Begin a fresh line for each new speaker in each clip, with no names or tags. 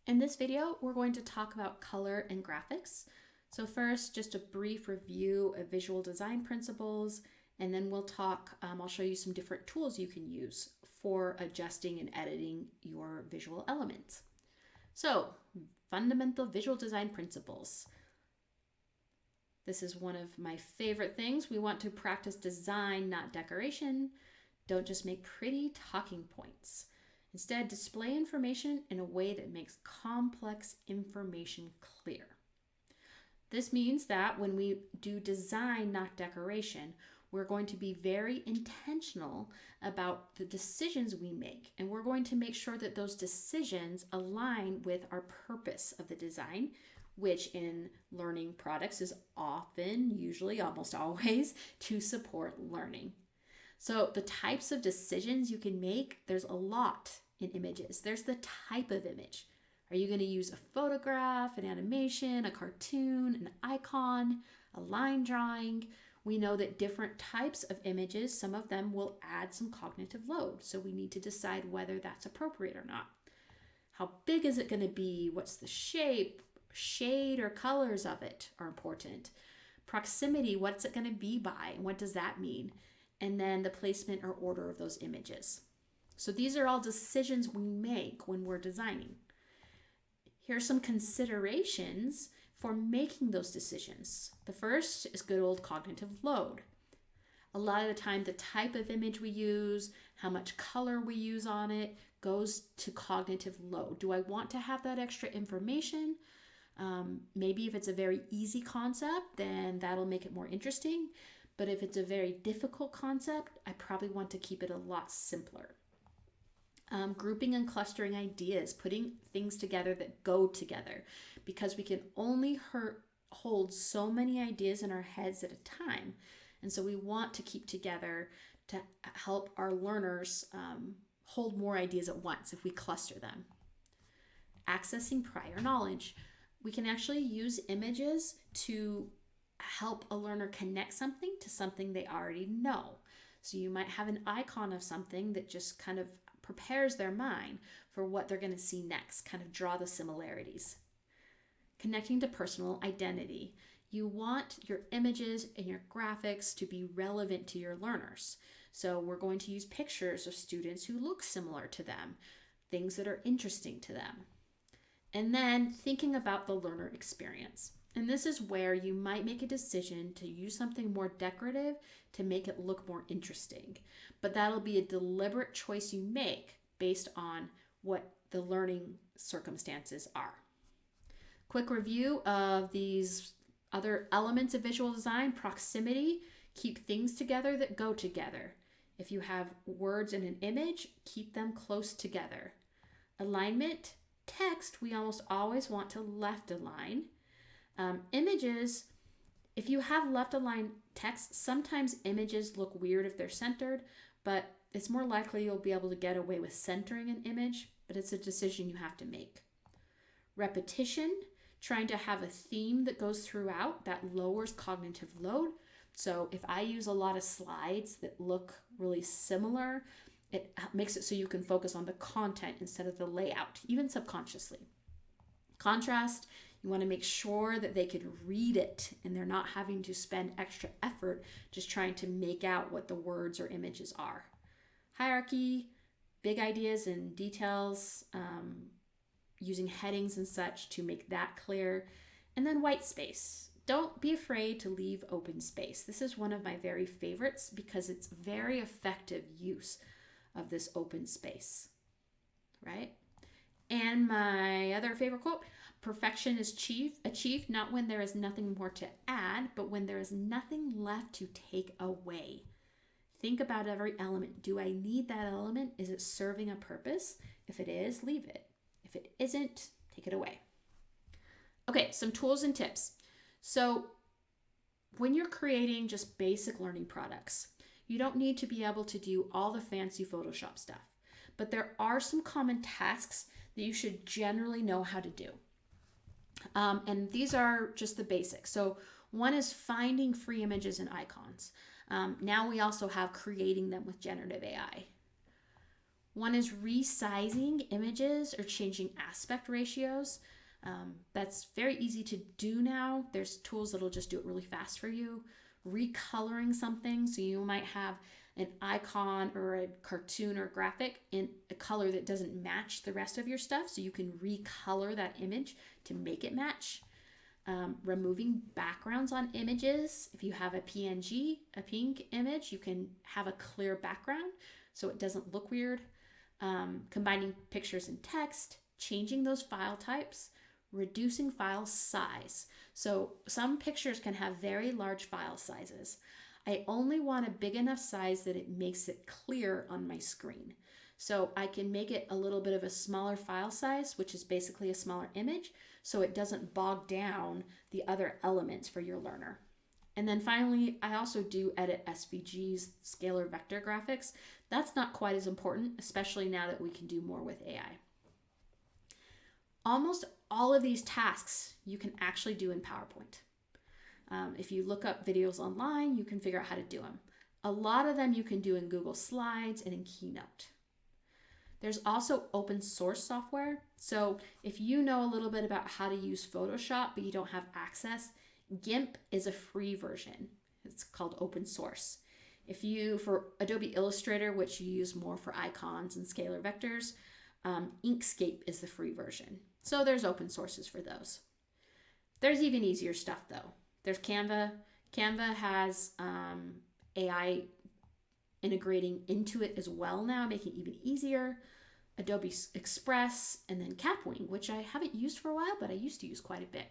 In this video, we're going to talk about color and graphics. So first, just a brief review of visual design principles, and then I'll show you some different tools you can use for adjusting and editing your visual elements. So, fundamental visual design principles. This is one of my favorite things. We want to practice design, not decoration. Don't just make pretty talking points. Instead, display information in a way that makes complex information clear. This means that when we do design, not decoration, we're going to be very intentional about the decisions we make, and we're going to make sure that those decisions align with our purpose of the design, which in learning products is often, usually, almost always, to support learning. So the types of decisions you can make, there's a lot in images. There's the type of image. Are you going to use a photograph, an animation, a cartoon, an icon, a line drawing? We know that different types of images, some of them will add some cognitive load. So we need to decide whether that's appropriate or not. How big is it going to be? What's the shape, shade, or colors of it are important. Proximity, what's it going to be by? And what does that mean? And then the placement or order of those images. So these are all decisions we make when we're designing. Here's some considerations for making those decisions. The first is good old cognitive load. A lot of the time, the type of image we use, how much color we use on it, goes to cognitive load. Do I want to have that extra information? Maybe if it's a very easy concept, then that'll make it more interesting. But if it's a very difficult concept, I probably want to keep it a lot simpler. Grouping and clustering ideas, putting things together that go together, because we can only hold so many ideas in our heads at a time. And so we want to keep together to help our learners hold more ideas at once if we cluster them. Accessing prior knowledge. We can actually use images to help a learner connect something to something they already know. So you might have an icon of something that just kind of prepares their mind for what they're going to see next, kind of draw the similarities. Connecting to personal identity. You want your images and your graphics to be relevant to your learners. So we're going to use pictures of students who look similar to them, things that are interesting to them. And then thinking about the learner experience. And this is where you might make a decision to use something more decorative to make it look more interesting. But that'll be a deliberate choice you make based on what the learning circumstances are. Quick review of these other elements of visual design. Proximity, keep things together that go together. If you have words in an image, keep them close together. Alignment, text, we almost always want to left align. Images, if you have left align text, sometimes images look weird if they're centered, but it's more likely you'll be able to get away with centering an image, but it's a decision you have to make. Repetition, trying to have a theme that goes throughout, that lowers cognitive load. So if I use a lot of slides that look really similar, it makes it so you can focus on the content instead of the layout, even subconsciously. Contrast, you want to make sure that they could read it and they're not having to spend extra effort just trying to make out what the words or images are. Hierarchy, big ideas and details, using headings and such to make that clear. And then white space. Don't be afraid to leave open space. This is one of my very favorites because it's very effective use of this open space, right? And my other favorite quote, perfection is achieved not when there is nothing more to add, but when there is nothing left to take away. Think about every element. Do I need that element? Is it serving a purpose? If it is, leave it. If it isn't, take it away. Okay, some tools and tips. So when you're creating just basic learning products, you don't need to be able to do all the fancy Photoshop stuff, but there are some common tasks that you should generally know how to do. And these are just the basics. So one is finding free images and icons. Now we also have creating them with generative AI. One is resizing images or changing aspect ratios. That's very easy to do now. There's tools that'll just do it really fast for you. Recoloring something, so you might have an icon or a cartoon or graphic in a color that doesn't match the rest of your stuff, so you can recolor that image to make it match. Removing backgrounds on images. If you have a PNG, a pink image, you can have a clear background so it doesn't look weird. Combining pictures and text, changing those file types, reducing file size. So some pictures can have very large file sizes. I only want a big enough size that it makes it clear on my screen. So I can make it a little bit of a smaller file size, which is basically a smaller image, so it doesn't bog down the other elements for your learner. And then finally, I also do edit SVGs, scalar vector graphics. That's not quite as important, especially now that we can do more with AI. Almost all of these tasks you can actually do in PowerPoint. If you look up videos online, you can figure out how to do them. A lot of them you can do in Google Slides and in Keynote. There's also open source software. So if you know a little bit about how to use Photoshop, but you don't have access, GIMP is a free version. It's called open source. If you, for Adobe Illustrator, which you use more for icons and scalar vectors, Inkscape is the free version. So there's open sources for those. There's even easier stuff though. There's Canva. Canva has AI integrating into it as well now, making it even easier. Adobe Express, and then Capwing, which I haven't used for a while, but I used to use quite a bit.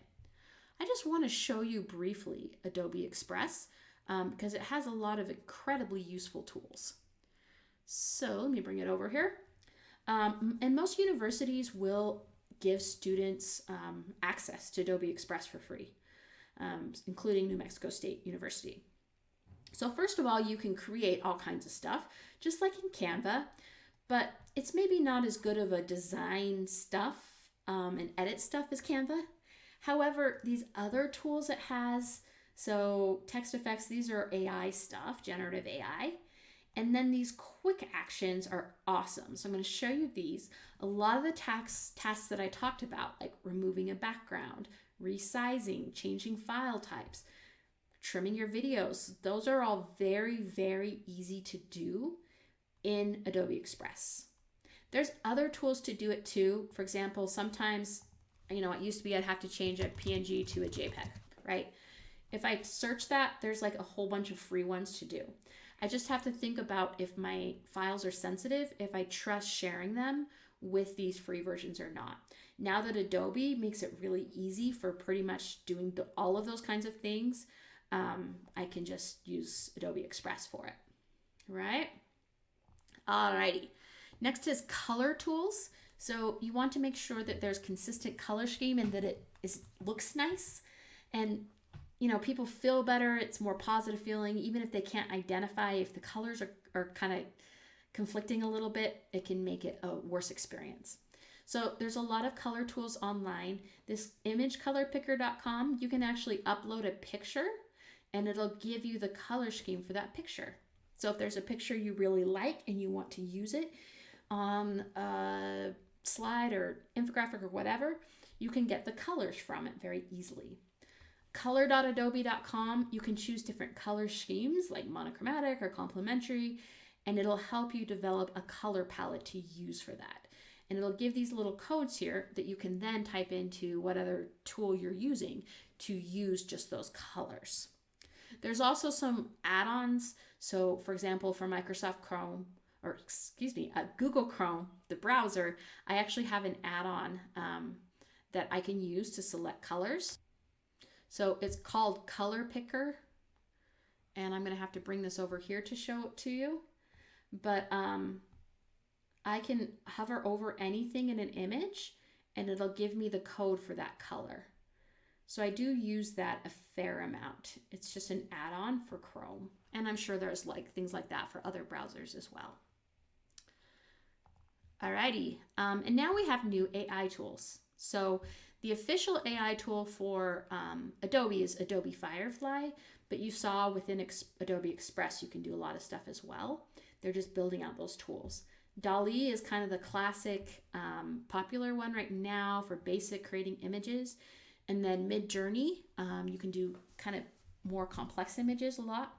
I just want to show you briefly Adobe Express because it has a lot of incredibly useful tools. So let me bring it over here. And most universities will give students access to Adobe Express for free, including New Mexico State University. So first of all, you can create all kinds of stuff, just like in Canva, but it's maybe not as good of a design stuff and edit stuff as Canva. However, these other tools it has, so text effects, these are AI stuff, generative AI. And then these quick actions are awesome. So I'm going to show you these. A lot of the tasks that I talked about, like removing a background, resizing, changing file types, trimming your videos, those are all very, very easy to do in Adobe Express. There's other tools to do it too. For example, sometimes, it used to be I'd have to change a PNG to a JPEG, right? If I search that, there's like a whole bunch of free ones to do. I just have to think about if my files are sensitive, if I trust sharing them with these free versions or not. Now that Adobe makes it really easy for pretty much doing all of those kinds of things, I can just use Adobe Express for it, right? Alrighty. Next is color tools. So you want to make sure that there's consistent color scheme and that it looks nice. And people feel better. It's more positive feeling. Even if they can't identify, if the colors are kind of conflicting a little bit, it can make it a worse experience. So there's a lot of color tools online. This imagecolorpicker.com, you can actually upload a picture and it'll give you the color scheme for that picture. So if there's a picture you really like and you want to use it on a slide or infographic or whatever, you can get the colors from it very easily. Color.adobe.com, you can choose different color schemes like monochromatic or complementary, and it'll help you develop a color palette to use for that. And it'll give these little codes here that you can then type into what other tool you're using to use just those colors. There's also some add-ons. So for example, for Microsoft Chrome, or Google Chrome, the browser, I actually have an add-on that I can use to select colors. So it's called Color Picker, and I'm going to have to bring this over here to show it to you. But I can hover over anything in an image, and it'll give me the code for that color. So I do use that a fair amount. It's just an add-on for Chrome, and I'm sure there's things like that for other browsers as well. Alrighty, and now we have new AI tools. So the official AI tool for Adobe is Adobe Firefly, but you saw within Adobe Express you can do a lot of stuff as well. They're just building out those tools. DALL-E is kind of the classic popular one right now for basic creating images. And then Midjourney, you can do kind of more complex images a lot.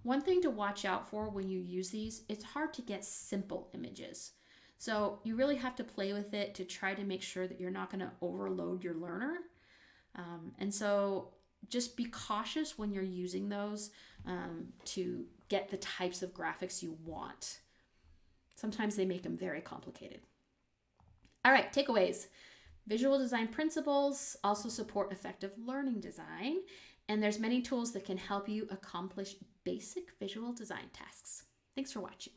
One thing to watch out for when you use these, it's hard to get simple images. So you really have to play with it to try to make sure that you're not going to overload your learner. And so just be cautious when you're using those to get the types of graphics you want. Sometimes they make them very complicated. All right, takeaways. Visual design principles also support effective learning design, and there's many tools that can help you accomplish basic visual design tasks. Thanks for watching.